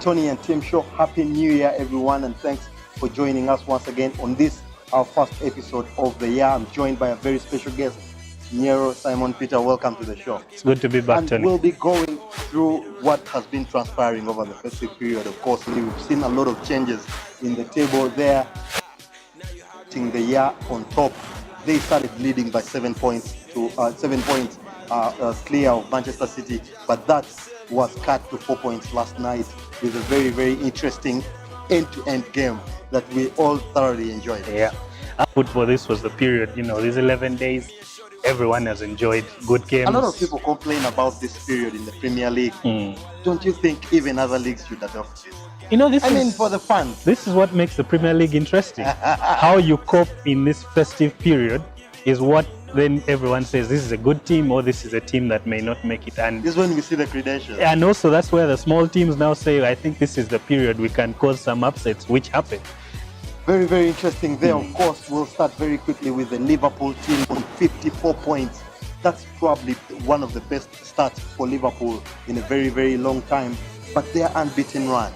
Tony and Tim Show. Happy New Year, everyone, and thanks for joining us once again on this, our first episode of the year. I'm joined by a very special guest, Nyero Peter. Welcome to the show. It's good to be back, and Tony. We'll be going through what has been transpiring over the festive period. Of course, we've seen a lot of changes in the table there. The year on top, they started leading by 7 points to 7 points clear of Manchester City, but that was cut to 4 points last night with a very, very interesting end-to-end game that we all thoroughly enjoyed. Yeah, football, this was the period, these 11 days, everyone has enjoyed good games. A lot of people complain about this period in the Premier League. Don't you think even other leagues should adopt this? For the fans. This is what makes the Premier League interesting. How you cope in this festive period is what then everyone says this is a good team or this is a team that may not make it. And this is when we see the credentials. And also that's where the small teams now say, I think this is the period we can cause some upsets, which happen. Very, very interesting there. Of course, we'll start very quickly with the Liverpool team on 54 points. That's probably one of the best starts for Liverpool in a very, very long time. But their unbeaten run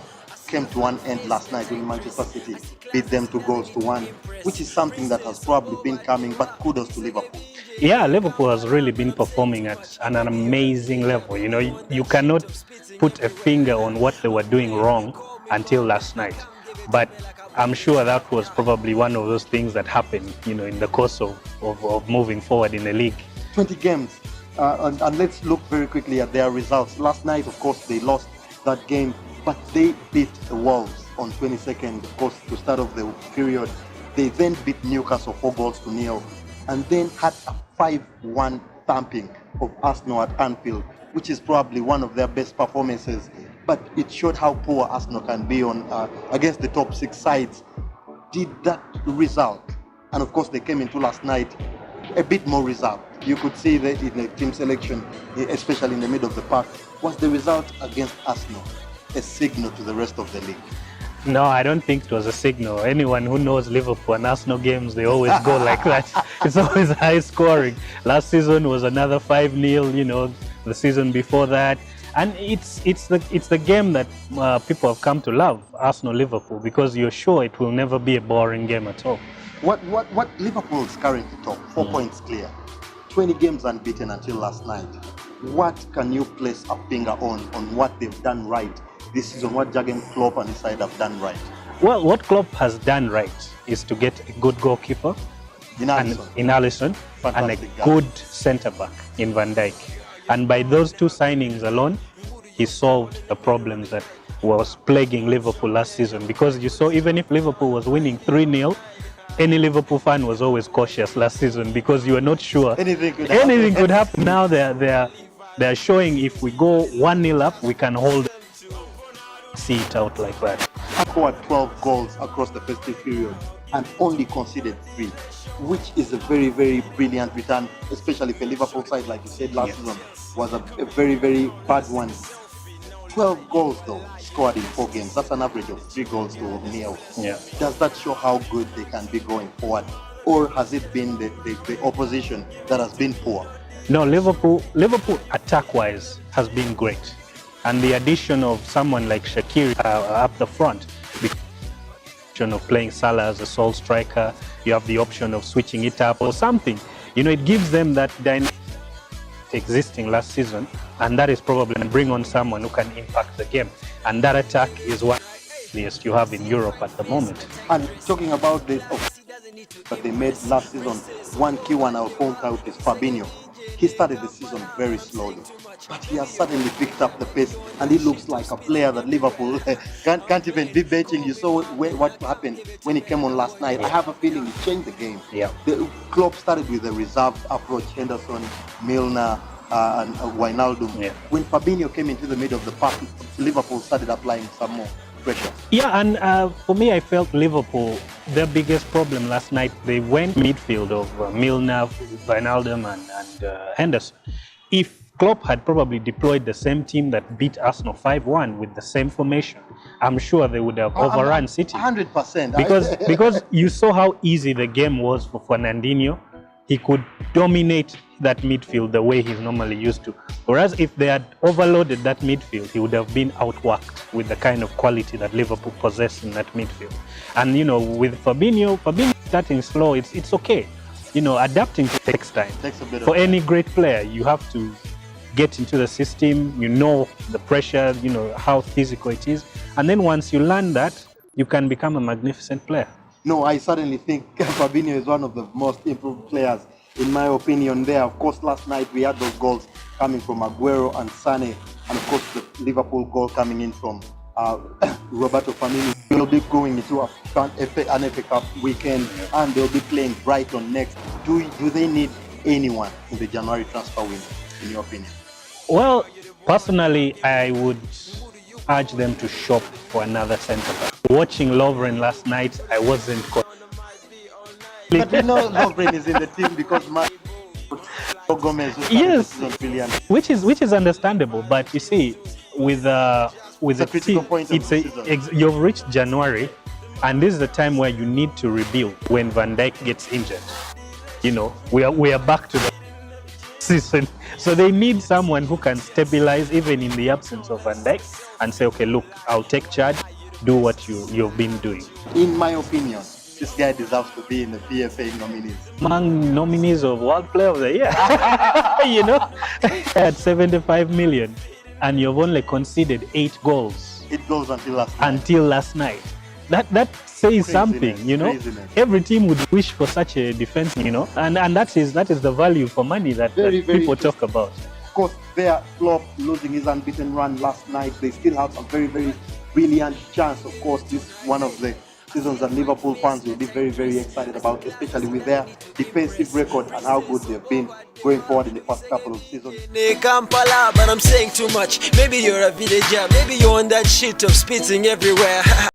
came to an end last night when Manchester City beat them 2-1, which is something that has probably been coming, but kudos to Liverpool. Yeah, Liverpool has really been performing at an amazing level. You cannot put a finger on what they were doing wrong until last night. But I'm sure that was probably one of those things that happened, in the course of moving forward in the league. 20 games. And let's look very quickly at their results. Last night, of course, they lost that game, but they beat the Wolves on 22nd, of course, to start off the period. They then beat Newcastle 4-0, and then had a 5-1 thumping of Arsenal at Anfield, which is probably one of their best performances. But it showed how poor Arsenal can be on against the top 6 sides. Did that result, and of course they came into last night a bit more reserved. You could see that in the team selection, especially in the middle of the park, was the result against Arsenal a signal to the rest of the league? No, I don't think it was a signal. Anyone who knows Liverpool and Arsenal games, they always go like that. It's always high scoring. Last season was another 5-0, the season before that. And it's the game that people have come to love, Arsenal-Liverpool, because you're sure it will never be a boring game at all. What Liverpool is currently top, 4 points clear, 20 games unbeaten until last night. What can you place a finger on what they've done right this season, what Jurgen Klopp and his side have done right? Well, what Klopp has done right is to get a good goalkeeper in Alisson and a good centre-back in Van Dijk. And by those two signings alone, he solved the problems that was plaguing Liverpool last season. Because you saw, even if Liverpool was winning 3-0, any Liverpool fan was always cautious last season because you were not sure. Anything could happen. Now they're showing if we go 1-0 up, we can see it out like that. Scored 12 goals across the festive period and only conceded 3, which is a very, very brilliant return, especially for Liverpool side, like you said, last season was a very, very bad one. 12 goals though scored in 4 games. That's an average of 3 goals to 0. Yeah. Does that show how good they can be going forward, or has it been the opposition that has been poor? No, Liverpool attack-wise has been great, and the addition of someone like Shaqiri up the front, the option of playing Salah as a sole striker, you have the option of switching it up or something. It gives them that dynamic existing last season, and that is probably bring on someone who can impact the game. And that attack is what you have in Europe at the moment. And talking about the that they made last season, one key one I'll point out is Fabinho. He started the season very slowly, but he has suddenly picked up the pace, and he looks like a player that Liverpool can't even be benching. You saw what happened when he came on last night. I have a feeling he changed the game. The Klopp started with a reserved approach, Henderson, Milner, and Wijnaldum. When Fabinho came into the middle of the park, Liverpool started applying some more pressure. And for me, I felt Liverpool, their biggest problem last night, they went midfield of Milner, Wijnaldum and Henderson. If Klopp had probably deployed the same team that beat Arsenal 5-1 with the same formation, I'm sure they would have overrun City. 100%. Because you saw how easy the game was for Fernandinho. he could dominate that midfield the way he's normally used to. Whereas if they had overloaded that midfield, he would have been outworked with the kind of quality that Liverpool possess in that midfield. And with Fabinho starting slow, it's okay. Adapting takes time. For any great player, you have to get into the system, the pressure, how physical it is. And then once you learn that, you can become a magnificent player. No, I certainly think Fabinho is one of the most improved players, in my opinion, there. Of course, last night we had those goals coming from Aguero and Sane, and of course the Liverpool goal coming in from Roberto Firmino. They'll be going into an FA Cup weekend, and they'll be playing Brighton next. Do they need anyone in the January transfer window, in your opinion? Well, personally, I would urge them to shop for another centre back. Watching Lovren last night, I wasn't. But we know Lovren is in the team because Gomez. Yes, which is understandable. But you see, with the critical point of the season. You've reached January, and this is the time where you need to rebuild. When Van Dijk gets injured, we are back to the season. So they need someone who can stabilize even in the absence of Van Dijk and say, okay, look, I'll take charge, do what you've been doing. In my opinion, this guy deserves to be in the PFA nominees. Among nominees of World Player of the Year. At 75 million, and you've only conceded 8 goals. 8 goals until last night. That says something, Craziness. Every team would wish for such a defense, and that is the value for money that people talk about. Of course, their Klopp losing his unbeaten run last night, they still have a very, very brilliant chance. Of course, this is one of the seasons that Liverpool fans will be very, very excited about, especially with their defensive record and how good they've been going forward in the past couple of seasons. But I'm saying too much. Maybe you're a villager, maybe you're on that shit of spitting everywhere.